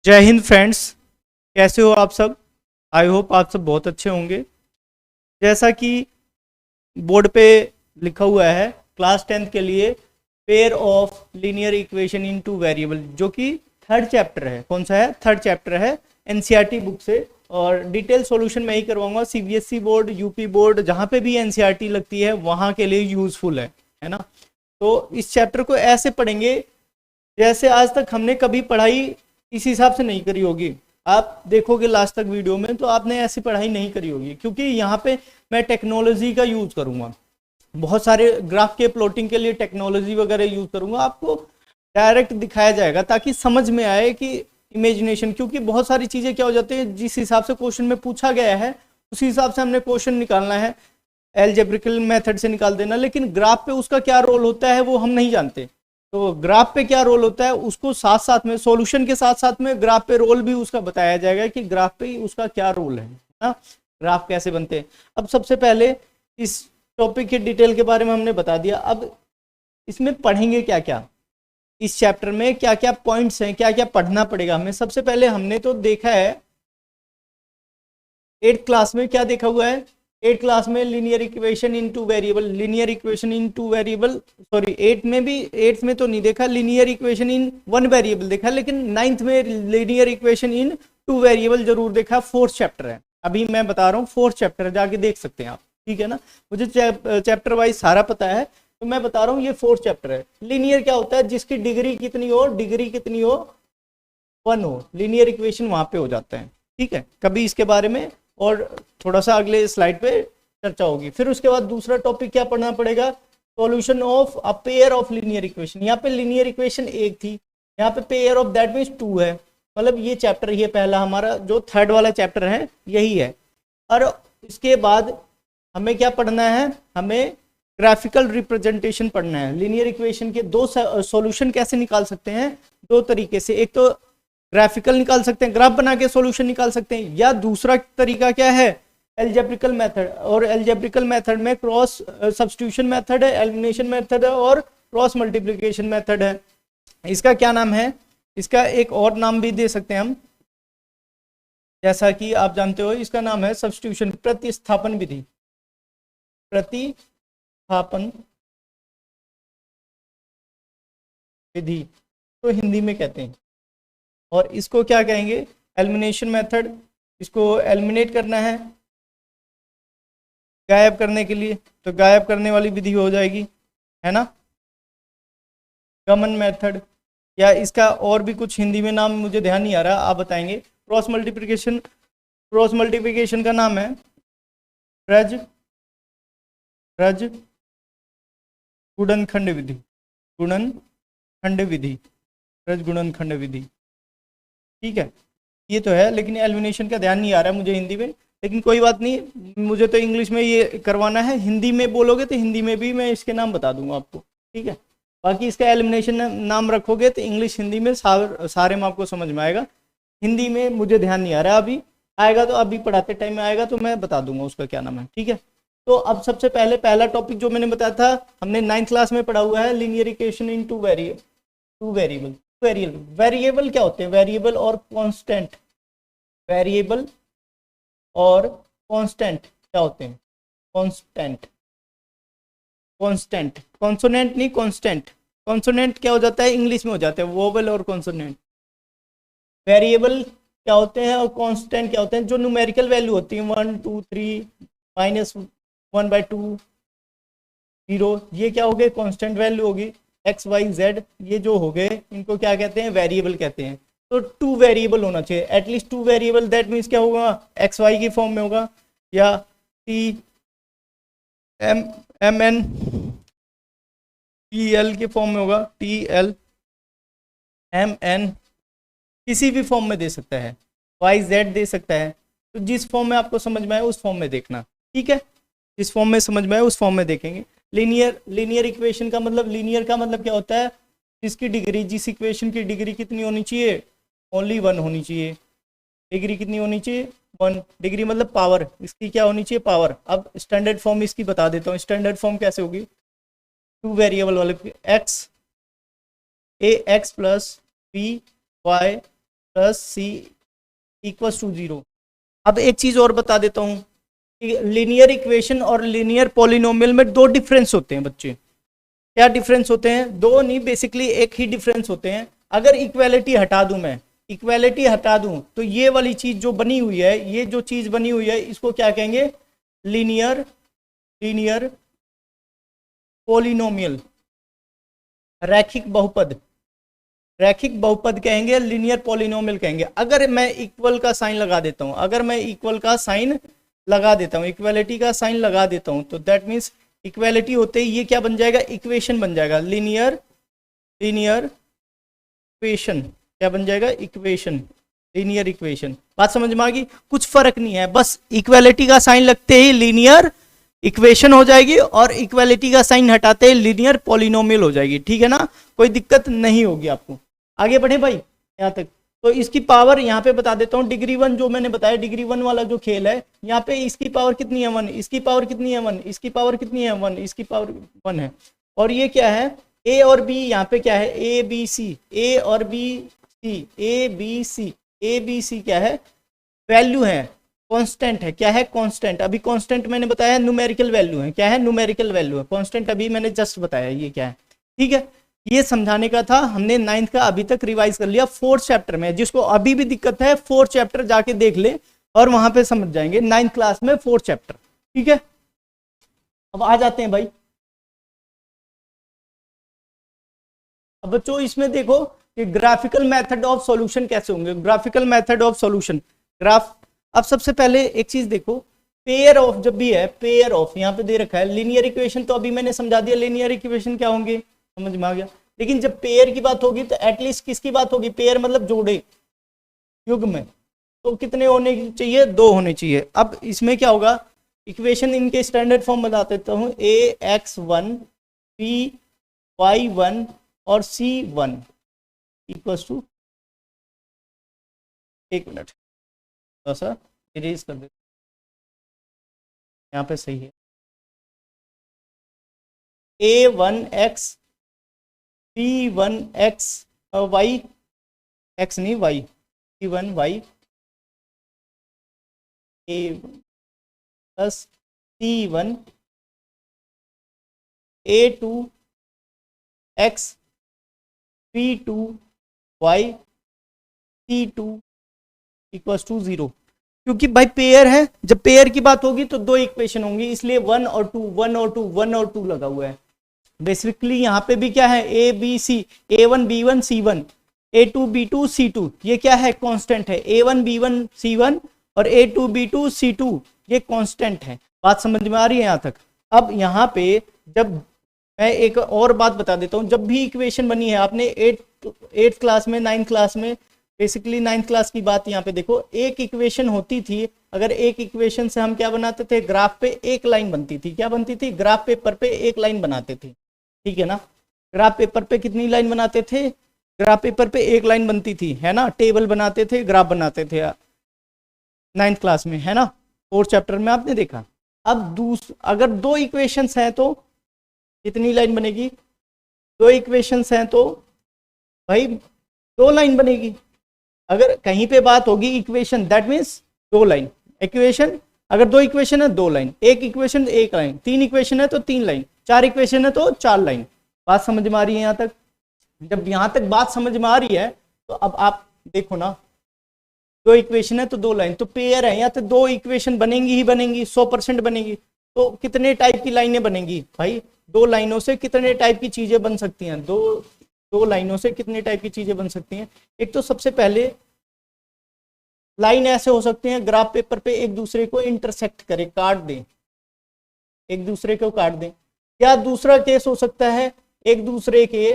जय हिंद फ्रेंड्स। कैसे हो आप सब? आई होप आप सब बहुत अच्छे होंगे। जैसा कि बोर्ड पे लिखा हुआ है, क्लास 10th के लिए pair of linear equation in two variable, जो कि थर्ड चैप्टर है। कौन सा है? थर्ड चैप्टर है एनसीईआरटी बुक से। और डिटेल सॉल्यूशन मैं ही करवाऊंगा। सीबीएसई बोर्ड, यूपी बोर्ड, जहाँ पे भी एनसीईआरटी लगती है वहाँ के लिए यूजफुल है ना। तो इस चैप्टर को ऐसे पढ़ेंगे जैसे आज तक हमने कभी पढ़ाई इस हिसाब से नहीं करी होगी। आप देखोगे लास्ट तक वीडियो में तो आपने ऐसी पढ़ाई नहीं करी होगी, क्योंकि यहाँ पे मैं टेक्नोलॉजी का यूज़ करूँगा। बहुत सारे ग्राफ के प्लॉटिंग के लिए टेक्नोलॉजी वगैरह यूज़ करूँगा। आपको डायरेक्ट दिखाया जाएगा ताकि समझ में आए कि इमेजिनेशन, क्योंकि बहुत सारी चीज़ें क्या हो जाती है, जिस हिसाब से क्वेश्चन में पूछा गया है उसी हिसाब से हमने क्वेश्चन निकालना है, एल्जेब्रिकल मेथड से निकाल देना। लेकिन ग्राफ पे उसका क्या रोल होता है वो हम नहीं जानते। तो ग्राफ पे क्या रोल होता है उसको साथ साथ में, सॉल्यूशन के साथ साथ में ग्राफ पे रोल भी उसका बताया जाएगा कि ग्राफ पे उसका क्या रोल है ना, ग्राफ कैसे बनते हैं। अब सबसे पहले इस टॉपिक के डिटेल के बारे में हमने बता दिया। अब इसमें पढ़ेंगे क्या क्या, इस चैप्टर में क्या क्या पॉइंट्स हैं, क्या क्या पढ़ना पड़ेगा हमें। सबसे पहले हमने तो देखा है 8th क्लास में, क्या देखा हुआ है 8th क्लास में, linear equation into variable. Linear equation into variable, sorry 8th में भी, 8th में तो नहीं देखा। Linear equation in one variable देखा, लेकिन 9th में linear equation in two variable जरूर देखा। 4th चैप्टर है, अभी मैं बता रहा हूँ 4th चैप्टर है, जाके देख सकते हैं आप, ठीक है ना। मुझे चैप्टर वाइज सारा पता है, तो मैं बता रहा हूँ ये 4th चैप्टर है। लीनियर क्या होता है? जिसकी डिग्री कितनी हो, डिग्री कितनी हो, 1 हो, लीनियर इक्वेशन वहां पे हो जाता है, ठीक है। कभी इसके बारे में और थोड़ा सा अगले स्लाइड पे चर्चा होगी। फिर उसके बाद दूसरा टॉपिक क्या पढ़ना पड़ेगा? Solution of a pair of linear equation. यहाँ पे लीनियर इक्वेशन एक थी, यहाँ पे पेयर ऑफ दैट मीन्स 2 है। मतलब ये चैप्टर, ये पहला हमारा जो थर्ड वाला चैप्टर है यही है। और इसके बाद हमें क्या पढ़ना है? हमें ग्राफिकल रिप्रेजेंटेशन पढ़ना है। लीनियर इक्वेशन के दो सॉल्यूशन कैसे निकाल सकते हैं, दो तरीके से। एक तो ग्राफिकल निकाल सकते हैं, ग्राफ बना के सॉल्यूशन निकाल सकते हैं, या दूसरा तरीका क्या है? Algebraical method. और एल्जेब्रिकल मेथड में क्रॉस सब्स्टिट्यूशन मेथड है, एलिमिनेशन मेथड है और क्रॉस मल्टीप्लिकेशन मेथड है। इसका क्या नाम है? इसका एक और नाम भी दे सकते हैं हम, जैसा कि आप जानते हो, इसका नाम है सब्स्टिट्यूशन, प्रतिस्थापन विधि। प्रतिस्थापन विधि तो हिंदी में कहते हैं। और इसको क्या कहेंगे? Elimination method. इसको एलिमिनेट करना है, गायब करने के लिए, तो गायब करने वाली विधि हो जाएगी, है ना, गमन मेथड। या इसका और भी कुछ हिंदी में नाम मुझे ध्यान नहीं आ रहा, आप बताएंगे। क्रॉस मल्टीप्लिकेशन, क्रॉस मल्टीप्लिकेशन का नाम है रज रज गुणनखंड विधि। गुणनखंड विधि, रज गुणनखंड विधि, ठीक है। ये तो है, लेकिन एलिमिनेशन का ध्यान नहीं आ रहा है मुझे हिंदी में, लेकिन कोई बात नहीं, मुझे तो इंग्लिश में ये करवाना है। हिंदी में बोलोगे तो हिंदी में भी मैं इसके नाम बता दूंगा आपको, ठीक है। बाकी इसका एलिमिनेशन नाम रखोगे तो इंग्लिश हिंदी में सारे में आपको समझ में आएगा। हिंदी में मुझे ध्यान नहीं आ रहा, अभी आएगा तो अभी पढ़ाते टाइम में आएगा तो मैं बता दूंगा उसका क्या नाम है, ठीक है। तो अब सबसे पहले पहला टॉपिक जो मैंने बताया था, हमने 9th क्लास में पढ़ा हुआ है, linear equation in two variable. Variable क्या होते हैं? वेरिएबल और कांस्टेंट। वेरिएबल और कांस्टेंट क्या होते हैं? कांस्टेंट, कांस्टेंट, कॉन्सोनेंट नहीं, कांस्टेंट। कॉन्सोनेंट क्या हो जाता है? इंग्लिश में हो जाता है वोवेल और कॉन्सोनेंट। वेरिएबल क्या होते हैं और कांस्टेंट क्या होते हैं? जो न्यूमेरिकल वैल्यू होती है, 1 2 3 -1/2 0, ये क्या हो गए? कांस्टेंट वैल्यू होगी। एक्स वाई जेड, ये जो हो गए, इनको क्या कहते हैं? वेरिएबल कहते हैं। तो 2 वेरिएबल होना चाहिए, एटलीस्ट 2 वेरिएबल। दैट मीन्स क्या होगा? एक्स वाई की फॉर्म में होगा, या T M N T L के फॉर्म में होगा, टी एल एम एन, किसी भी फॉर्म में दे सकता है, वाई जेड दे सकता है। तो जिस फॉर्म में आपको समझ में आए उस फॉर्म में देखना, ठीक है। जिस फॉर्म में समझ में आए उस फॉर्म में देखेंगे। लीनियर इक्वेशन का मतलब, लीनियर का मतलब क्या होता है? जिसकी डिग्री, जिस इक्वेशन की डिग्री कितनी होनी चाहिए? ओनली 1 होनी चाहिए। डिग्री कितनी होनी चाहिए? 1। डिग्री मतलब पावर, इसकी क्या होनी चाहिए? पावर। अब स्टैंडर्ड फॉर्म इसकी बता देता हूँ। स्टैंडर्ड फॉर्म कैसे होगी? 2 वेरिएबल वाले, x, a x plus b y plus c equals to 0। अब एक चीज और बता देता हूं कि लीनियर इक्वेशन और लीनियर पॉलिनोमियल में दो डिफरेंस होते हैं बच्चे। क्या डिफरेंस होते हैं? दो नहीं, बेसिकली एक ही डिफरेंस होते हैं। अगर इक्वालिटी हटा दूं, मैं इक्वालिटी हटा दूं, तो ये वाली चीज जो बनी हुई है, ये जो चीज बनी हुई है, इसको क्या कहेंगे? लीनियर पॉलिनोमियल, रैखिक बहुपद कहेंगे, लीनियर पॉलिनोमियल कहेंगे। अगर मैं इक्वल का साइन लगा देता हूं, इक्वालिटी का साइन लगा देता हूं, तो दैट मीन्स इक्वालिटी होते ही ये क्या बन जाएगा? इक्वेशन बन जाएगा, लीनियर इक्वेशन। क्या बन जाएगा? Equation, linear equation. बात समझ में आ गई? कुछ फर्क नहीं है, बस इक्वालिटी का साइन लगते ही लीनियर इक्वेशन हो जाएगी और इक्वालिटी का साइन हटाते ही लीनियर पॉलिनोमियल हो जाएगी। ठीक है ना? कोई दिक्कत नहीं होगी आपको। आगे बढ़े भाई यहाँ तक। तो इसकी पावर यहाँ पे बता देता हूँ, डिग्री 1 जो मैंने बताया, डिग्री 1 वाला जो खेल है, यहाँ पे इसकी पावर कितनी है? 1, इसकी पावर कितनी है? 1, इसकी पावर कितनी है? 1, इसकी पावर 1 है। और ये क्या है? ए और बी, यहाँ पे क्या है? ए बी सी, ए और B C, A B C क्या है? वैल्यू है, कांस्टेंट है। क्या है? कांस्टेंट। अभी कांस्टेंट मैंने बताया न्यूमेरिकल वैल्यू है। क्या है? न्यूमेरिकल वैल्यू है। कांस्टेंट अभी मैंने जस्ट बताया ये क्या है। ठीक है, ये समझाने का था। हमने 9th का अभी तक रिवाइज कर लिया। 4th चैप्टर में जिसको अभी भी दिक्कत है, 4th चैप्टर जाके देख ले और वहां पे समझ जाएंगे। 9th क्लास में 4th चैप्टर। ठीक है, अब आ जाते हैं भाई। अब बच्चों इसमें देखो कि ग्राफिकल मेथड ऑफ सॉल्यूशन कैसे होंगे। Graphical method of solution, graph. अब सबसे पहले एक चीज देखो, पेयर ऑफ जब भी है, पेयर ऑफ यहाँ पे दे रखा है। लीनियर इक्वेशन तो अभी मैंने समझा दिया, लीनियर इक्वेशन क्या होंगे, समझ में आ गया। लेकिन जब पेयर की बात होगी तो एटलीस्ट किसकी बात होगी? पेयर मतलब जोड़े, युग्म। तो कितने होने चाहिए? 2 होने चाहिए। अब इसमें क्या होगा? इक्वेशन इनके स्टैंडर्ड फॉर्म बता देता हूँ। ax1 by1 और c1 इक्वल्स टू, एक मिनट थोड़ा सा इरेज कर दे, यहाँ पे सही है। a1x b1x y, x नहीं y, c1y a plus c1 a2x b2y c2 equals to 0। क्योंकि भाई पेयर है, जब पेयर की बात होगी तो 2 इक्वेशन होंगी, इसलिए 1 और 2, 1 और 2, 1 और 2 लगा हुआ है। बेसिकली यहाँ पे भी क्या है? A B C, a1 b1 c1, a2 b2 c2, ये क्या है? कांस्टेंट है। a1 b1 c1 और a2 b2 c2 ये कांस्टेंट है। बात समझ में आ रही है यहाँ तक? अब यहाँ पे जब मैं एक और बात बता देता हूँ, जब भी इक्वेशन बनी है आपने 8th क्लास में, 9th क्लास में, बेसिकली 9th क्लास की बात यहाँ पे देखो, एक इक्वेशन होती थी। अगर एक इक्वेशन से हम क्या बनाते थे? ग्राफ पे एक लाइन बनती थी। क्या बनती थी? ग्राफ पेपर पे एक लाइन बनाते थे। ठीक है ना? ग्राफ पेपर पे कितनी लाइन बनाते थे? ग्राफ पेपर पे एक लाइन बनती थी, है ना? टेबल बनाते थे, ग्राफ बनाते थे 9th क्लास में, है ना? 4th चैप्टर में आपने देखा। अब अगर 2 इक्वेशंस हैं तो कितनी लाइन बनेगी? 2 इक्वेशंस हैं तो भाई 2 लाइन बनेगी। अगर कहीं पे बात होगी equation, that means 2 line. Equation अगर 2 इक्वेशन है 2 लाइन, एक इक्वेशन 1 लाइन, 3 इक्वेशन है तो 3 लाइन, 4 इक्वेशन है तो 4 लाइन। बात समझ में आ रही है यहाँ तक? जब यहाँ तक बात समझ में आ रही है तो अब आप देखो ना, 2 इक्वेशन है तो 2 लाइन, तो पेयर है, या तो 2 इक्वेशन बनेंगी ही बनेंगी, 100% बनेगी। तो कितने टाइप की लाइनें बनेंगी भाई? 2 लाइनों से कितने टाइप की चीजें बन सकती हैं? दो लाइनों से कितने टाइप की चीजें बन सकती हैं? एक तो सबसे पहले लाइन ऐसे हो सकते हैं, ग्राफ पेपर पे एक दूसरे को इंटरसेक्ट करे, काट दें, एक दूसरे को काट दें। या दूसरा केस हो सकता है एक दूसरे के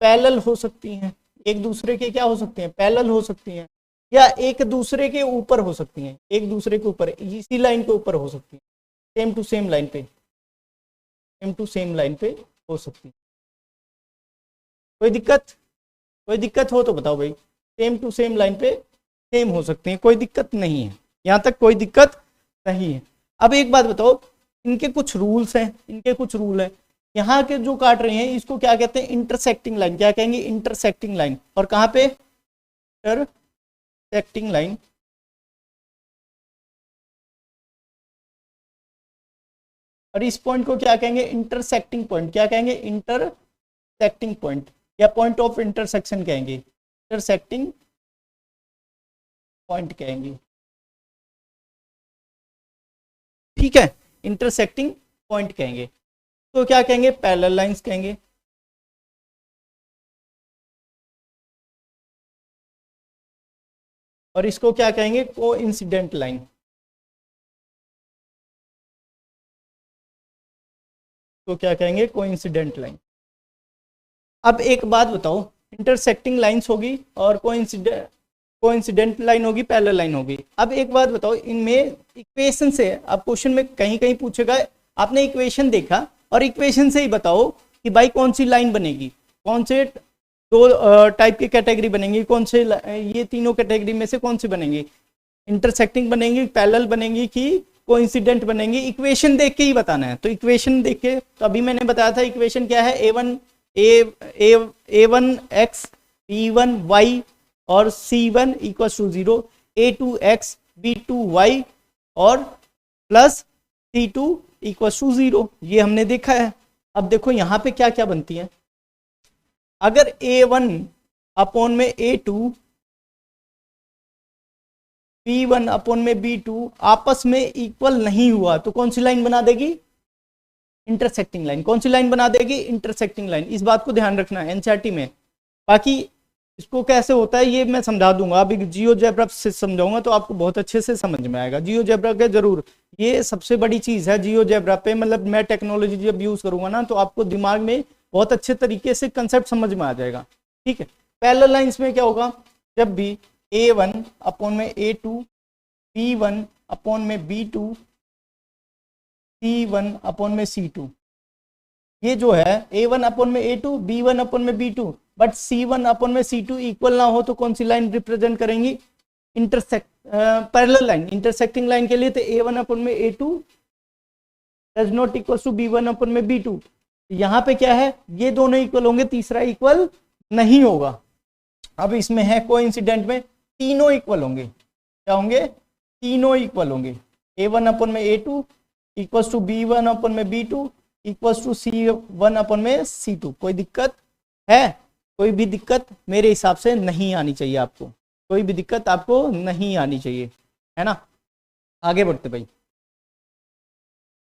पैरेलल हो सकती हैं, एक दूसरे के क्या हो सकते हैं? पैरेलल हो सकती हैं, या एक दूसरे के ऊपर हो सकती हैं, एक दूसरे के ऊपर, इसी लाइन के ऊपर हो सकती हैं, सेम टू सेम लाइन पे, सेम टू सेम लाइन पे हो सकती है। कोई दिक्कत हो तो बताओ भाई। सेम टू सेम लाइन पे सेम हो सकते हैं, कोई दिक्कत नहीं है, यहाँ तक कोई दिक्कत नहीं है। अब एक बात बताओ, इनके कुछ रूल्स हैं, इनके कुछ रूल हैं। यहाँ के जो काट रहे हैं इसको क्या कहते हैं? Intersecting line. क्या कहेंगे? Intersecting line. और कहाँ पे? इंटरसेक्टिंग लाइन, और इस पॉइंट को क्या कहेंगे, इंटरसेक्टिंग पॉइंट। क्या कहेंगे, इंटरसेक्टिंग पॉइंट या पॉइंट ऑफ इंटरसेक्शन कहेंगे, इंटरसेक्टिंग पॉइंट कहेंगे। ठीक है, इंटरसेक्टिंग पॉइंट कहेंगे। तो क्या कहेंगे, पैरेलल लाइंस कहेंगे। और इसको क्या कहेंगे, कोइंसिडेंट लाइन। तो क्या कहेंगे, कोइंसिडेंट लाइन। अब एक बात बताओ, इंटरसेक्टिंग लाइंस होगी और कोइंसिडेंट लाइन होगी, पैरेलल लाइन होगी। अब एक बात बताओ, इनमें इक्वेशन से, अब क्वेश्चन में कहीं कहीं पूछेगा, आपने इक्वेशन देखा और इक्वेशन से ही बताओ कि भाई कौन सी लाइन बनेगी, कौन से दो टाइप की कैटेगरी बनेंगी, कौन से ये तीनों कैटेगरी में से कौन सी बनेंगी, इंटरसेक्टिंग बनेंगी, पैरेलल बनेंगी कि कोइंसिडेंट बनेंगी। इक्वेशन देख के ही बताना है। तो इक्वेशन देख के, तो अभी मैंने बताया था इक्वेशन क्या है, a1 x b1 y और c1 equal to 0, a2 x b2 y और प्लस c2 इक्वल टू 0। ये हमने देखा है। अब देखो यहाँ पे क्या क्या बनती है। अगर a1 अपॉन में a2, b1 अपॉन में b2 आपस में इक्वल नहीं हुआ तो कौन सी लाइन बना देगी, इंटरसेक्टिंग लाइन। कौन सी लाइन बना देगी, इंटरसेक्टिंग लाइन। इस बात को ध्यान रखना है एनसीईआरटी में। बाकी इसको कैसे होता है ये मैं समझा दूंगा, अभी जियोजेब्रा से समझाऊंगा तो आपको बहुत अच्छे से समझ में आएगा। जियोजेब्रा के जरूर, ये सबसे बड़ी चीज है जियोजेब्रा पे, मतलब मैं टेक्नोलॉजी जब यूज करूंगा ना तो आपको दिमाग में बहुत अच्छे तरीके से कंसेप्ट समझ में आ जाएगा। ठीक है, पैरेलल लाइंस में क्या होगा, जब भी a1 अपॉन में a2, b1 अपॉन में b2, c1 अपॉन में c2, ये जो है a1 अपॉन में a2, b1 अपॉन में b2, बट c1 अपॉन में c2 इक्वल ना हो तो कौन सी लाइन रिप्रेजेंट करेंगी, पैरेलल लाइन। इंटरसेक्टिंग लाइन के लिए तो a1 अपॉन में a2 does not equal to b1 upon में b2। यहाँ पे क्या है, ये दोनों इक्वल होंगे, तीसरा इक्वल नहीं होगा। अब इसमें है कोइंसिडेंट में तीनों इक्वल होंगे। क्या होंगे, तीनों इक्वल होंगे। a1 अपॉन में a2 equals to b1 upon में b2 equals to c1 upon में c2। कोई दिक्कत है, कोई भी दिक्कत मेरे हिसाब से नहीं आनी चाहिए आपको, कोई भी दिक्कत आपको नहीं आनी चाहिए, है ना। आगे बढ़ते भाई।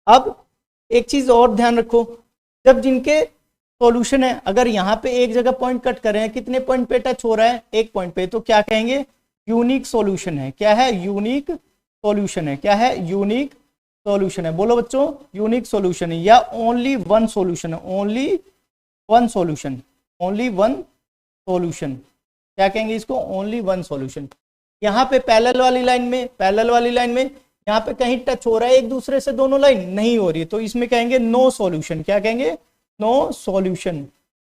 अब एक चीज और ध्यान रखो, जब जिनके सॉल्यूशन है, अगर यहाँ पे एक जगह पॉइंट कट कर रहे हैं, कितने पॉइंट पे टच हो रहा है, एक पॉइंट पे, तो क्या कहेंगे, यूनिक सॉल्यूशन है। क्या है, यूनिक सॉल्यूशन है। क्या है, यूनिक सॉल्यूशन है। बोलो बच्चों, यूनिक सॉल्यूशन है या ओनली वन सॉल्यूशन है, only one solution, only one solution. क्या कहेंगे इसको, ओनली वन सॉल्यूशन। यहाँ पे पैरेलल वाली लाइन में, पैरेलल वाली लाइन में यहाँ पे कहीं टच हो रहा है एक दूसरे से, दोनों लाइन नहीं हो रही, तो इसमें कहेंगे नो सॉल्यूशन। क्या कहेंगे, नो सॉल्यूशन,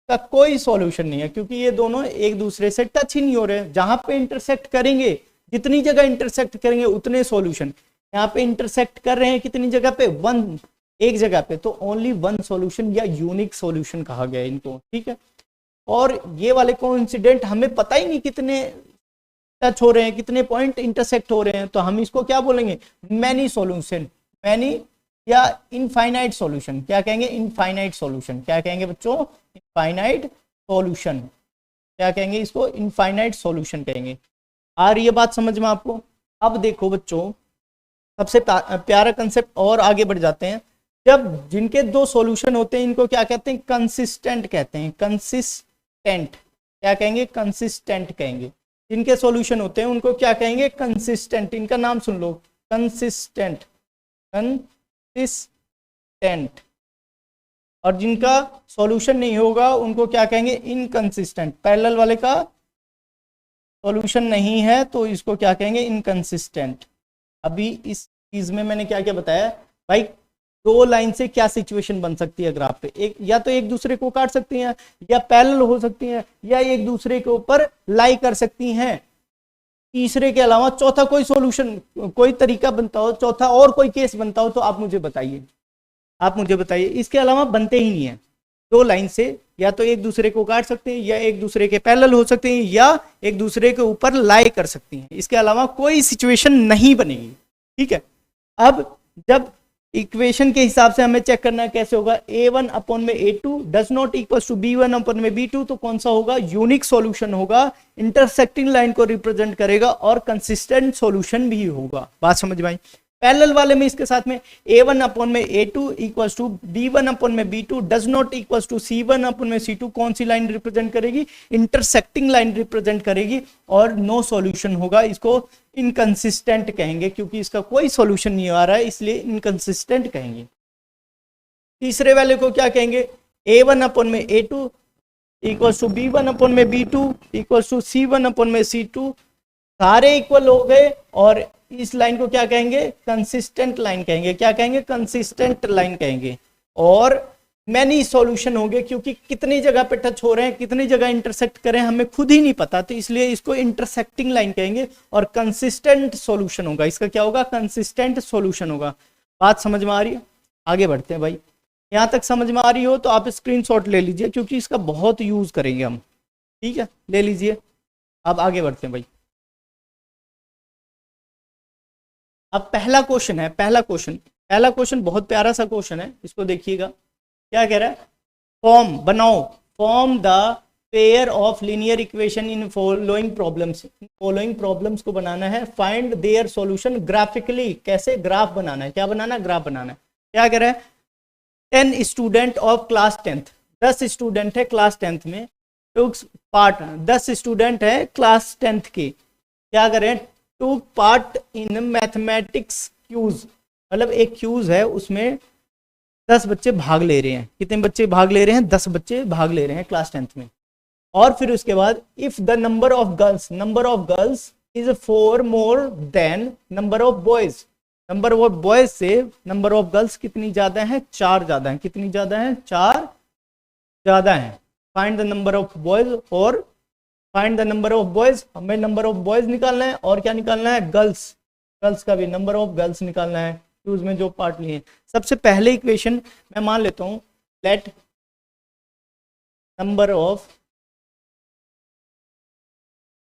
का कोई सॉल्यूशन नहीं है, क्योंकि ये दोनों एक दूसरे से टच ही नहीं हो रहे। जहां पे इंटरसेक्ट करेंगे, जितनी जगह इंटरसेक्ट करेंगे उतने सॉल्यूशन। यहाँ पे इंटरसेक्ट कर रहे हैं कितनी जगह पे, वन, एक जगह पे, तो ओनली वन सॉल्यूशन या यूनिक सॉल्यूशन कहा गया इनको। ठीक है, और ये वाले कोइंसिडेंट हमें पता ही नहीं कितने टच हो रहे हैं, कितने पॉइंट इंटरसेक्ट हो रहे हैं, तो हम इसको क्या बोलेंगे, मैनी सॉल्यूशन, मैनी या इनफाइनाइट सॉल्यूशन। क्या कहेंगे, इनफाइनाइट सॉल्यूशन। क्या कहेंगे बच्चों, इनफाइनाइट सॉल्यूशन। क्या कहेंगे इसको, इनफाइनाइट सॉल्यूशन कहेंगे। आ रही है बात समझ में आपको। अब देखो बच्चों, सबसे प्यारा कंसेप्ट और आगे बढ़ जाते हैं। जब जिनके दो सॉल्यूशन होते हैं इनको क्या कहते हैं, कंसिस्टेंट कहते हैं, कंसिस्टेंट। क्या कहेंगे, कंसिस्टेंट कहेंगे। जिनके सॉल्यूशन होते हैं उनको क्या कहेंगे, कंसिस्टेंट। इनका नाम सुन लो, कंसिस्टेंट, कंसिस्टेंट। और जिनका सॉल्यूशन नहीं होगा उनको क्या कहेंगे, इनकंसिस्टेंट। पैरेलल वाले का सॉल्यूशन नहीं है तो इसको क्या कहेंगे, इनकंसिस्टेंट। अभी इस चीज में मैंने क्या क्या बताया भाई, दो लाइन से क्या सिचुएशन बन सकती है ग्राफ पे, एक या तो एक दूसरे को काट सकती हैं, या पैरेलल हो सकती हैं, या एक दूसरे के ऊपर लाई कर सकती हैं। तीसरे के अलावा चौथा कोई सॉल्यूशन, कोई तरीका बनता हो, चौथा और कोई केस बनता हो तो आप मुझे बताइए, आप मुझे बताइए। इसके अलावा बनते ही नहीं है, दो लाइन से या तो एक दूसरे को काट सकते हैं, या एक दूसरे के पैरेलल हो सकते हैं, या एक दूसरे के ऊपर लाई कर सकती हैं। इसके अलावा कोई सिचुएशन नहीं बनेगी। ठीक है, अब जब इक्वेशन के हिसाब से हमें चेक करना है कैसे होगा, a1 अपॉन में a2 does not equal to b1 upon में b2, तो कौन सा होगा, यूनिक सॉल्यूशन होगा, इंटरसेक्टिंग लाइन को रिप्रेजेंट करेगा और कंसिस्टेंट सॉल्यूशन भी होगा। बात समझ में आई। पैरेलल वाले में इसके साथ में a1 अपॉन में a2 equal to b1 upon में b2 does not equal to c1 upon में c2, कौन सी लाइन रिप्रेजेंट करेगी, इंटरसेक्टिंग लाइन रिप्रेजेंट करेगी और नो सॉल्यूशन होगा। इसको इनकंसिस्टेंट कहेंगे क्योंकि इसका कोई सॉल्यूशन नहीं आ रहा है, इसलिए इनकंसिस्टेंट कहेंगे। तीसरे वाले को क्या कहेंगे, a1 अपॉन में a2 equal to b1 upon में b2 equal to c1 upon में c2, सारे इक्वल हो गए और इस लाइन को क्या कहेंगे, कंसिस्टेंट लाइन कहेंगे। क्या कहेंगे, कंसिस्टेंट लाइन कहेंगे। और मैनी सॉल्यूशन होंगे क्योंकि कितनी जगह पे टच हो रहे हैं, कितनी जगह इंटरसेक्ट करें हमें खुद ही नहीं पता, तो इसलिए इसको इंटरसेक्टिंग लाइन कहेंगे और कंसिस्टेंट सॉल्यूशन होगा। इसका क्या होगा, कंसिस्टेंट सॉल्यूशन होगा। बात समझ में आ रही है? आगे बढ़ते हैं भाई। यहां तक समझ में आ रही हो तो आप स्क्रीनशॉट ले लीजिए क्योंकि इसका बहुत यूज करेंगे हम। ठीक है, ले लीजिए। अब आगे बढ़ते हैं भाई। अब पहला क्वेश्चन है, पहला क्वेश्चन बहुत प्यारा सा क्वेश्चन है, इसको देखिएगा। क्या कह रहा है, फॉर्म बनाओ, form the pair of linear equation in following problems. Following problems को बनाना है, फाइंड देयर सॉल्यूशन ग्राफिकली। कैसे, ग्राफ बनाना है। क्या बनाना है, ग्राफ बनाना है। क्या कह रहा है, 10 student of class 10th, 10 student है क्लास 10th में, टुक पार्ट, 10 स्टूडेंट है क्लास 10th के, क्या करें, took part in mathematics quiz, मतलब एक क्यूज है उसमें 10 बच्चे भाग ले रहे हैं। कितने बच्चे भाग ले रहे हैं, 10 बच्चे भाग ले रहे हैं क्लास 10th में। और फिर उसके बाद if the number of girls is 4 more than number of boys, number of boys से नंबर ऑफ गर्ल्स कितनी ज्यादा है, 4 ज्यादा है। कितनी ज्यादा है, 4 ज्यादा है। Find the number of boys, और find the number of boys, हमें नंबर ऑफ बॉयज निकालना है और क्या निकालना है, गर्ल्स का भी नंबर ऑफ गर्ल्स निकालना है क्यूज में जो पार्ट लिए हैं। सबसे पहले इक्वेशन मैं मान लेता हूं, let number of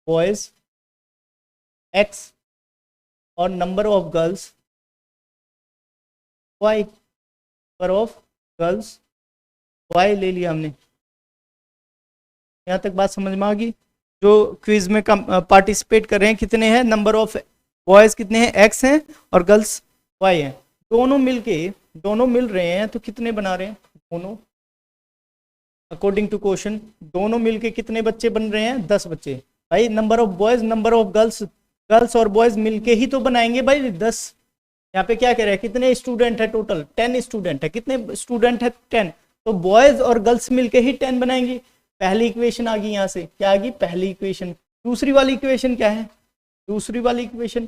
boys x और number of girls y, number of girls y ले लिया हमने। यहाँ तक बात समझ में आ गई। जो क्विज में पार्टिसिपेट कर रहे हैं कितने हैं, नंबर ऑफ बॉयज कितने हैं, x हैं और गर्ल्स y हैं। दोनों मिल रहे हैं तो कितने बना रहे हैं, दोनों अकॉर्डिंग टू क्वेश्चन दोनों मिलके कितने बच्चे बन रहे हैं, 10 बच्चे। भाई number of boys number of girls और बॉयज मिलके ही तो बनाएंगे भाई 10। यहाँ पे क्या कह रहे हैं, कितने स्टूडेंट है टोटल, 10 स्टूडेंट है। कितने स्टूडेंट है, 10, तो बॉयज और गर्ल्स मिलके ही 10 बनाएंगे। पहली इक्वेशन आ गई, यहाँ से क्या आ गई, पहली इक्वेशन। दूसरी वाली इक्वेशन क्या है, दूसरी वाली इक्वेशन,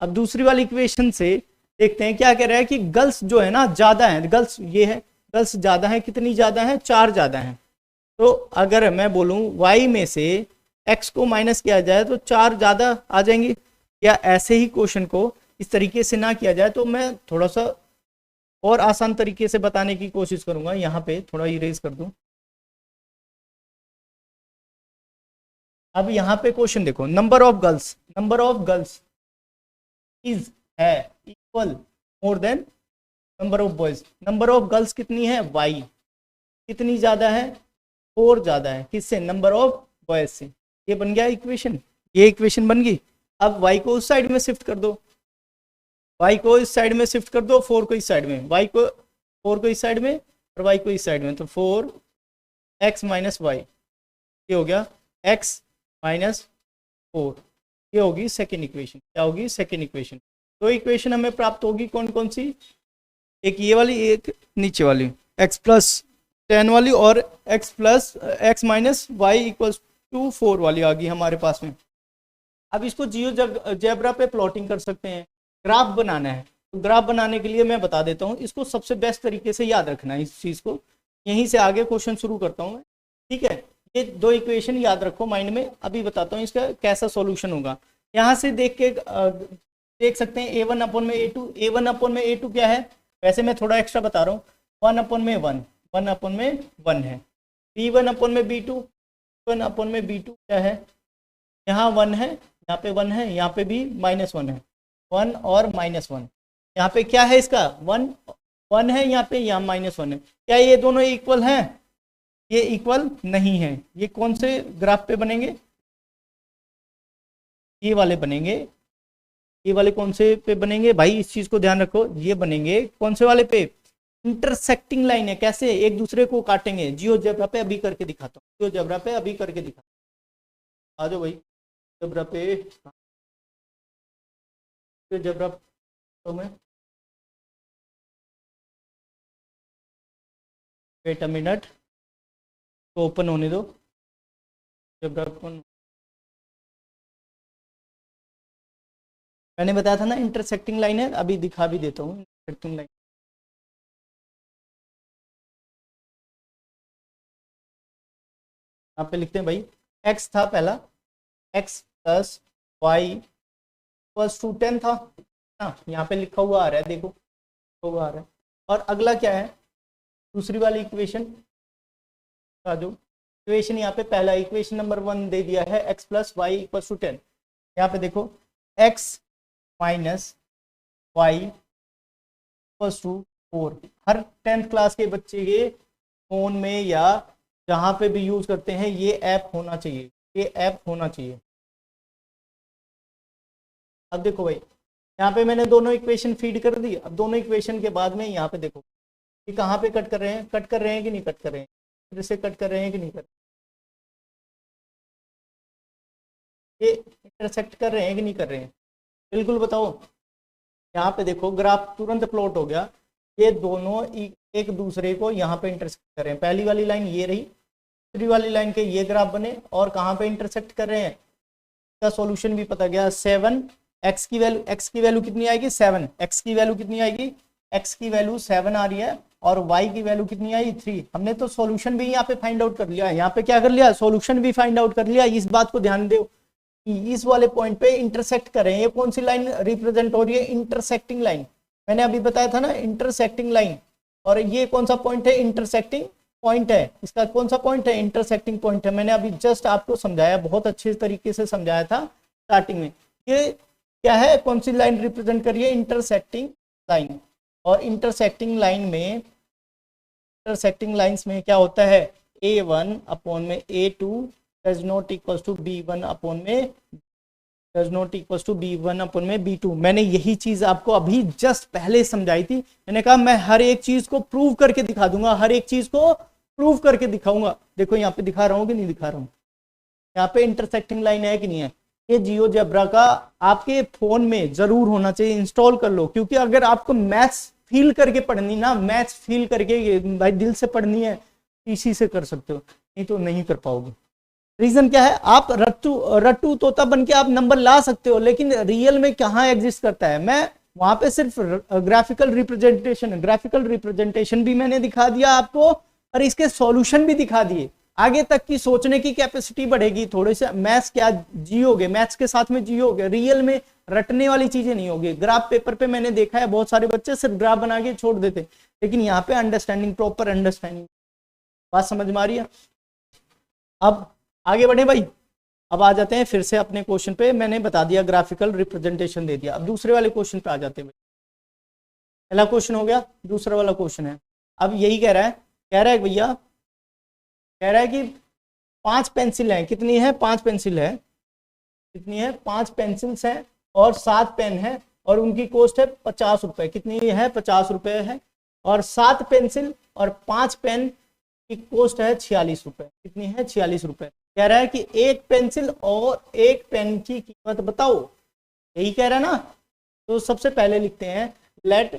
अब दूसरी वाली इक्वेशन से देखते हैं क्या कह रहा है कि गर्ल्स जो है ना ज्यादा है, गर्ल्स ये है, गर्ल्स ज्यादा है। कितनी ज्यादा है, 4 ज्यादा है। तो अगर मैं बोलूं y में से x को माइनस किया जाए तो 4 ज्यादा आ जाएंगे, या ऐसे ही क्वेश्चन को इस तरीके से ना किया जाए तो मैं थोड़ा सा और आसान तरीके से बताने की कोशिश करूंगा। यहाँ पे थोड़ा इरेज कर दूं। अब यहाँ पे क्वेश्चन देखो, नंबर ऑफ गर्ल्स इज है equal more than number of boys. Number of girls कितनी है, y, कितनी ज्यादा है, 4 ज्यादा है। किससे, नंबर ऑफ बॉयज से। ये बन गया इक्वेशन, ये इक्वेशन बन गई। अब y को उस साइड में शिफ्ट कर दो, y को इस साइड में शिफ्ट कर दो, 4 को इस साइड में, y को 4 को इस साइड में और y को इस साइड में, तो 4x माइनस वाई, ये हो गया x माइनस 4। ये होगी सेकेंड इक्वेशन। क्या होगी, सेकेंड इक्वेशन। तो इक्वेशन हमें प्राप्त होगी कौन कौन सी, एक ये वाली, एक नीचे वाली, x प्लस 10 वाली और x minus y equals to 4 वाली आ गई हमारे पास में। अब इसको जियोजेब्रा पे प्लॉटिंग कर सकते हैं। ग्राफ बनाना है, तो ग्राफ बनाने के लिए मैं बता देता हूँ, इसको सबसे बेस्ट तरीके से याद रखना है इस चीज़ को। यहीं से आगे क्वेश्चन शुरू करता हूँ मैं, ठीक है। ये 2 इक्वेशन याद रखो माइंड में, अभी बताता हूँ इसका कैसा सॉल्यूशन होगा। यहाँ से देख सकते हैं a1 अपॉन में a2, a1 अपॉन में a2 क्या है, वैसे मैं थोड़ा एक्स्ट्रा बता रहा हूँ, 1 अपॉन में 1 है। B1 अपॉन में B2, B1 अपॉन में B2 क्या है, यहाँ 1 है, यहाँ पे 1 है, यहाँ पे भी -1 है, 1 और -1, यहाँ पे क्या है इसका 1 है, यहाँ पे यहाँ -1 है। क्या ये दोनों इक्वल हैं? ये इक्वल नहीं है। ये कौन से ग्राफ पे बनेंगे? ये वाले बनेंगे। ये वाले कौन से पे बनेंगे भाई, इस चीज को ध्यान रखो। ये बनेंगे कौन से वाले पे? इंटरसेक्टिंग लाइन है। कैसे? एक दूसरे को काटेंगे। जियोजेब्रा पे अभी करके दिखाता हूँ, जियोजेब्रा पे अभी करके दिखाता हूँ। आ जाओ भाई जियोजेब्रा पे, जियोजेब्रा तो मैं वेट अ मिनट, तो ओपन होने दो जियोजेब्रा ओपन। मैंने बताया था ना इंटरसेक्टिंग लाइन है, अभी दिखा भी देता हूँ इंटरसेक्टिंग लाइन। यहाँ पे लिखते हैं भाई, x था पहला, x प्लस वाई प्लस 10 था ना, यहाँ पे लिखा हुआ आ रहा है, देखो लिखा हुआ आ रहा है। और अगला क्या है? दूसरी वाली इक्वेशन का जो इक्वेशन यहाँ पे पहला इक्वेशन नंबर 1 दे दिया है, x plus y equal to 10। यहाँ पे देखो x minus y equal to 4। हर 10th क्लास के बच्चे के फोन में या जहाँ पे भी यूज करते हैं ये ऐप होना चाहिए, ये ऐप होना चाहिए। अब देखो भाई, यहाँ पे मैंने दोनों इक्वेशन फीड कर दी। अब दोनों इक्वेशन के बाद में यहाँ पे देखो कि कहाँ पे कट कर रहे हैं, कट कर रहे हैं कि नहीं कट कर रहे हैं, फिर से कट कर रहे हैं कि नहीं कर रहे, ये इंटरसेक्ट कर रहे हैं कि नहीं कर रहे हैं, बिल्कुल बताओ। यहाँ पे देखो ग्राफ तुरंत प्लॉट हो गया। ये दोनों एक दूसरे को यहाँ पे इंटरसेक्ट कर रहे हैं। पहली वाली लाइन ये रही, दूसरी वाली लाइन के ये ग्राफ बने और कहाँ पे इंटरसेक्ट कर रहे हैं। इसका सॉल्यूशन भी पता गया। 7 x की वैल्यू कितनी आएगी? 7। x की वैल्यू कितनी आएगी? x की वैल्यू 7 आ रही है और y की वैल्यू कितनी आई? 3। हमने तो सॉल्यूशन भी यहाँ पे फाइंड आउट कर लिया। यहाँ पे क्या कर लिया? सॉल्यूशन भी फाइंड आउट कर लिया। इस बात को ध्यान दो, इस वाले पॉइंट पे इंटरसेक्ट करें। ये कौन सी लाइन रिप्रेजेंट हो रही है? Intersecting line. मैंने अभी बताया था ना इंटरसेक्टिंग लाइन। और ये कौन सा पॉइंट है? इंटरसेक्टिंग पॉइंट है। इसका कौन सा पॉइंट है? इंटरसेक्टिंग पॉइंट है। मैंने अभी जस्ट आपको समझाया, बहुत अच्छे तरीके से समझाया था स्टार्टिंग में। ये क्या है? कौन सी लाइन रिप्रेजेंट करिए? Intersecting line. और इंटरसेक्टिंग लाइन में, इंटरसेक्टिंग लाइंस में क्या होता है? A1 अपॉन में A2 does not equals to B1 upon में does not equals to B1 upon में B2। मैंने यही चीज आपको अभी जस्ट पहले समझाई थी। मैंने कहा मैं हर एक चीज को प्रूव करके दिखा दूंगा, हर एक चीज को प्रूव करके दिखाऊंगा। देखो यहाँ पे दिखा रहा हूँ कि नहीं दिखा रहा हूँ? यहाँ पे इंटरसेक्टिंग लाइन है कि नहीं है? ये जियोजेब्रा का आपके फोन में जरूर होना चाहिए, इंस्टॉल कर लो। क्योंकि अगर आपको मैथ्स फील करके पढ़नी ना, मैथ्स फील करके भाई दिल से पढ़नी है, इसी से कर सकते हो, नहीं तो नहीं कर पाओगे। रीजन क्या है? आप रट्टू तोता बन के आप नंबर ला सकते हो, लेकिन रियल में कहाँ एग्जिस्ट करता है? मैं वहां पे सिर्फ ग्राफिकल रिप्रेजेंटेशन भी मैंने दिखा दिया आपको और इसके सॉल्यूशन भी दिखा दिए। आगे तक की सोचने की कैपेसिटी बढ़ेगी। थोड़े से मैथ्स क्या जियोगे, मैथ्स के साथ में जियोगे, रियल में रटने वाली चीजें नहीं होगी। ग्राफ पेपर पे मैंने देखा है बहुत सारे बच्चे सिर्फ ग्राफ बना के छोड़ देते, लेकिन यहाँ पे अंडरस्टैंडिंग, प्रॉपर अंडरस्टैंडिंग। बात समझ में आ रही है? अब आगे बढ़े भाई। अब आ जाते हैं फिर से अपने क्वेश्चन पे। मैंने बता दिया, ग्राफिकल रिप्रेजेंटेशन दे दिया। अब दूसरे वाले क्वेश्चन पे आ जाते हैं भाई। पहला क्वेश्चन हो गया, दूसरा वाला क्वेश्चन है। अब यही कह रहा है भैया, कह रहा है कि 5 पेंसिल है। कितनी है? 5 पेंसिल है। कितनी है? 5 पेंसिल्स हैं और 7 पेन है और उनकी कॉस्ट है 50 रुपए। कितनी है? 50 रुपए है। और 7 पेंसिल और 5 पेन की कॉस्ट है 46 रुपए। कितनी है? 46 रुपए। कह रहा है कि एक पेंसिल और एक पेन की कीमत बताओ। यही कह रहा है ना? तो सबसे पहले लिखते हैं let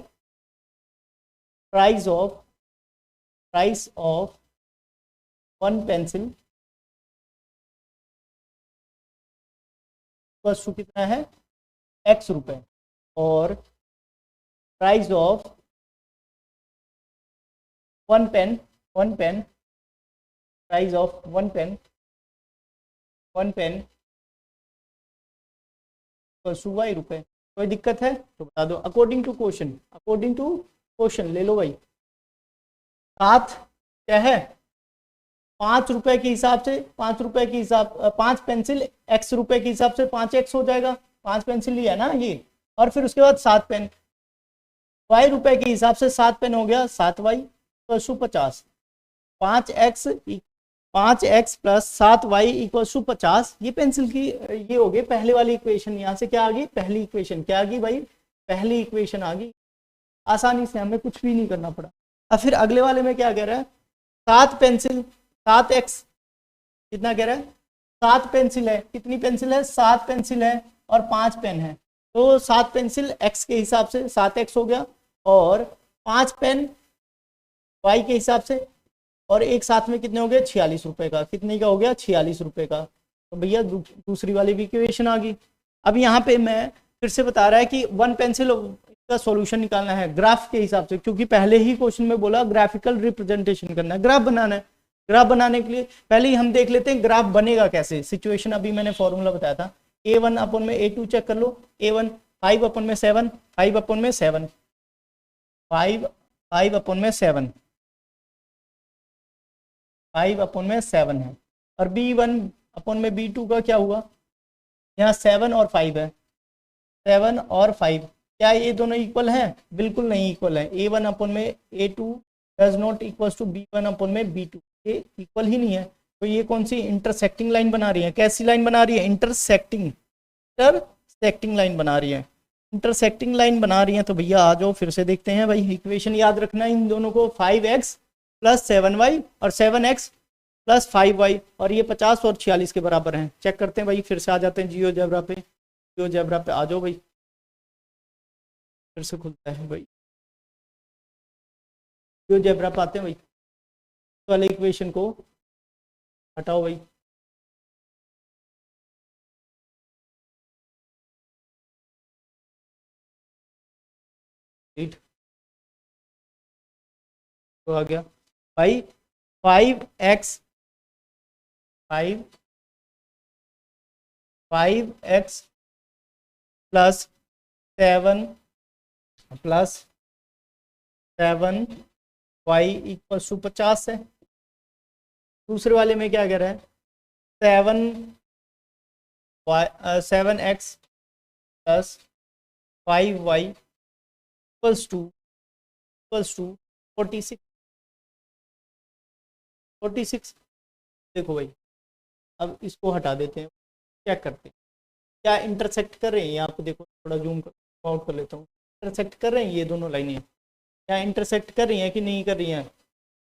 price of 1 pencil cost कितना है? x रुपए। और price of 1 pen, price of 1 pen y रुपए। कोई दिक्कत है तो बता दो। अकॉर्डिंग टू क्वेश्चन ले लो भाई। 7 क्या है? ₹5 के हिसाब से, ₹5 के हिसाब, 5 पेंसिल X रुपए के हिसाब से 5X हो जाएगा, 5 पेंसिल लिया ना ये। और फिर उसके बाद 7 पेन, Y रुपए के हिसाब से 7 पेन हो गया 7Y = 50। 5x plus 7y = 50। ये पेंसिल की ये हो गई पहले वाली इक्वेशन। यहाँ से क्या आ गई, पहली इक्वेशन क्या आ गई भाई, पहली इक्वेशन आ गई। आसानी से, हमें कुछ भी नहीं करना पड़ा। अब फिर अगले वाले में क्या कह रहा है, 7 पेंसिल 7x कितना कह रहा है, 7 पेंसिल है, कितनी पेंसिल है, 7 पेंसिल है और 5 पेन है। तो 7 पेंसिल x के हिसाब से 7x हो गया और 5 पेन y के हिसाब से, और एक साथ में कितने हो गए, 46 रुपए का। कितने का हो गया, 46 रुपए का। तो भैया दूसरी वाली भी इक्वेशन आ गई। अब यहाँ पे मैं फिर से बता रहा है कि 1 पेंसिल का सॉल्यूशन निकालना है ग्राफ के हिसाब से, क्योंकि पहले ही क्वेश्चन में बोला ग्राफिकल रिप्रेजेंटेशन करना है, ग्राफ बनाना है। ग्राफ बनाने के लिए पहले ही हम देख लेते हैं ग्राफ बनेगा कैसे। सिचुएशन अभी मैंने फॉर्मूला बताया था, A1/A2 चेक कर लो। A1 5/7, 5/7, 5/7, 5/7 है। और B1/B2 का क्या हुआ, यहाँ 7 और 5 है, 7 और 5। क्या ये दोनों इक्वल हैं, बिल्कुल नहीं इक्वल है। A1/A2 does not equal to B1/B2, ये इक्वल ही नहीं है। तो ये कौन सी इंटरसेक्टिंग लाइन बना रही है, कैसी लाइन बना रही है, इंटरसेक्टिंग लाइन बना रही है, इंटरसेक्टिंग लाइन बना रही है। तो भैया आ जाओ फिर से देखते हैं भाई, इक्वेशन याद रखना है इन दोनों को, 5x प्लस 7y और 7x प्लस 5y, और ये 50 और 46 के बराबर हैं। चेक करते हैं भाई, फिर से आ जाते हैं जियोजेब्रा पे, जियोजेब्रा पे आ जाओ भाई, फिर से खुलता है भाई, जियोजेब्रा पे आते हैं भाई। वाले इक्वेशन को हटाओ भाई, तो आ गया भाई 5x 5x plus 7 plus 7y = 50 है। दूसरे वाले में क्या कह रहा है, 7x प्लस 5y = 46। देखो भाई, अब इसको हटा देते हैं, चेक करते हैं क्या इंटरसेक्ट कर रहे हैं ये। आपको देखो, थोड़ा जूम आउट कर लेता हूँ, इंटरसेक्ट कर रहे हैं ये दोनों लाइनें, क्या इंटरसेक्ट कर रही हैं कि नहीं कर रही हैं,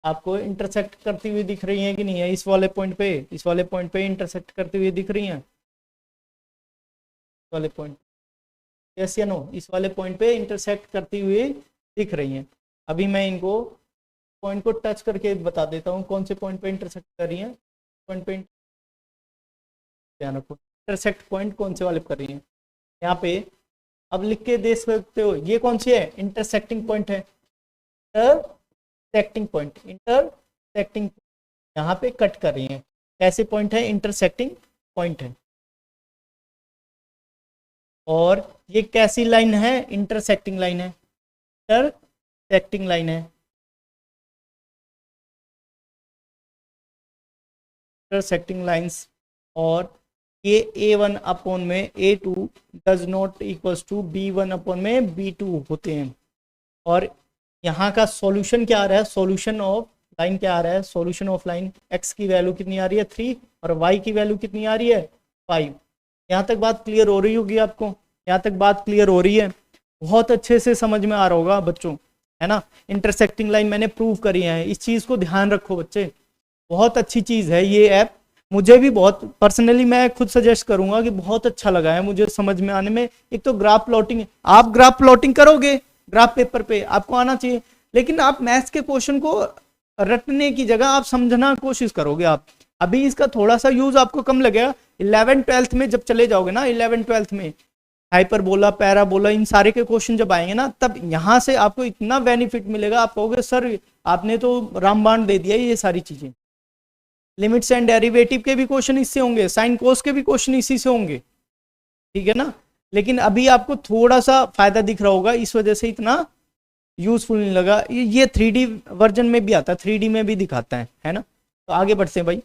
आपको इंटरसेक्ट करती हुई दिख रही हैं कि नहीं है। इस वाले पॉइंट पे इंटरसेक्ट करती हुई दिख रही हैं, इस वाले पॉइंट, यस या नो, इस वाले पॉइंट पे इंटरसेक्ट करती हुई दिख रही हैं। अभी मैं इनको पॉइंट को टच करके बता देता हूँ कौन से पॉइंट पे इंटरसेक्ट कर रही हैं। पॉइंट पे ध्यान रखो, इंटरसेक्ट पॉइंट कौन से वाले कर रही हैं यहाँ पे। अब लिख के देख सकते हो, ये कौन सी है, इंटरसेक्टिंग पॉइंट है, इंटरसेक्टिंग पॉइंट, इंटरसेक्टिंग यहाँ पे कट कर रही हैं। ऐसे पॉइंट है, इंटरसेक्टिंग पॉइंट है। और ये कैसी लाइन है, इंटरसेक्टिंग लाइन है, इंटरसेक्टिंग लाइन है, इंटरसेक्टिंग लाइंस। और ये A1/A2 does not equals to B1/B2 होते हैं। और यहाँ का सॉल्यूशन क्या आ रहा है, सॉल्यूशन ऑफ लाइन क्या आ रहा है, सॉल्यूशन ऑफ लाइन x की वैल्यू कितनी आ रही है 3 और y की वैल्यू कितनी आ रही है 5। यहाँ तक बात क्लियर हो रही होगी आपको, यहाँ तक बात क्लियर हो रही है, बहुत अच्छे से समझ में आ रहा होगा बच्चों, है ना। इंटरसेक्टिंग लाइन मैंने प्रूव करी है, इस चीज़ को ध्यान रखो बच्चे, बहुत अच्छी चीज़ है ये ऐप। मुझे भी बहुत पर्सनली, मैं खुद सजेस्ट करूंगा कि बहुत अच्छा लगा है मुझे समझ में आने में। एक तो ग्राफ प्लॉटिंग, आप ग्राफ प्लॉटिंग करोगे ग्राफ पेपर पे आपको आना चाहिए, लेकिन आप मैथ्स के क्वेश्चन को रटने की जगह आप समझना कोशिश करोगे आप। अभी इसका थोड़ा सा यूज आपको कम लगेगा, 11th-12th में जब चले जाओगे ना, 11th-12th में हाइपरबोला पैराबोला इन सारे के क्वेश्चन जब आएंगे ना, तब यहाँ से आपको इतना बेनिफिट मिलेगा, आप कहोगे सर आपने तो रामबाण दे दिया ये सारी चीजें। लिमिट्स एंड डेरिवेटिव के भी क्वेश्चन इससे होंगे, साइन कोस के भी क्वेश्चन इसी से होंगे, ठीक है ना। लेकिन अभी आपको थोड़ा सा फायदा दिख रहा होगा, इस वजह से इतना यूजफुल नहीं लगा। ये 3D वर्जन में भी आता है, 3D में भी दिखाता है ना। तो आगे बढ़ते हैं भाई।